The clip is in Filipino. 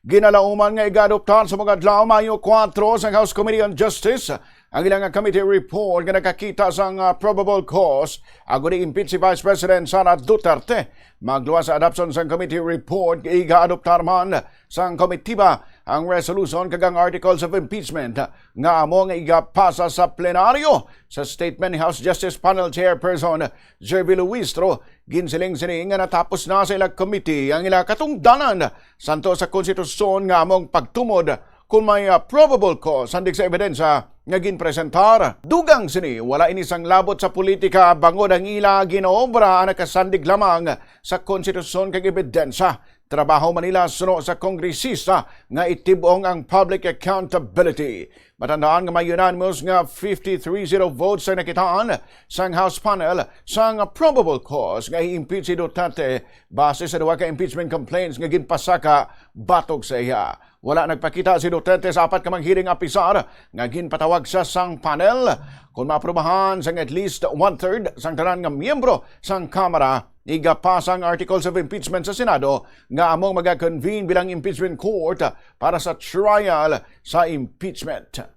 Ginalauman nga iga-adoptar sa mga adlaw Mayo 4 sa House Committee on Justice ang ilang committee report nga nakakita sa probable cause ago ni impeach si Vice President Sara Duterte. Magluwas sa adoption sa committee report iga-adoptar man sa komitiba ang resolution kagang articles of impeachment nga amo nga igapasa sa plenaryo. Sa statement ni House Justice Panel Chairperson Jervy Luistro, ginsiling sini nga natapos na sa ilang committee ang ilang katungdanan santo sa konstitusyon nga among pagtumod kung may probable cause handik sa ebidensya nga ginpresentar. Dugang sini wala inisang labot sa politika bangod ang ila ginoobra ang nakasandig lamang sa konstitusyon kag ebidensya. Trabaho Manila suno sa kongresista nga itibong ang public accountability. Matandaan nga may unanimous nga 53-0 votes sa nakitaan sang House panel sang probable cause nga i-impeach si Duterte base sa duwa ka impeachment complaints nga ginpasaka batog sa iya. Wala nagpakita si Duterte sa apat ka hearing apisar nga ginpatawag sa sang panel kung maaprubahan sang at least 1/3 sang tanan nga miyembro sang Kamara. Igapasa ang articles of impeachment sa Senado nga among mag-convene bilang impeachment court para sa trial sa impeachment.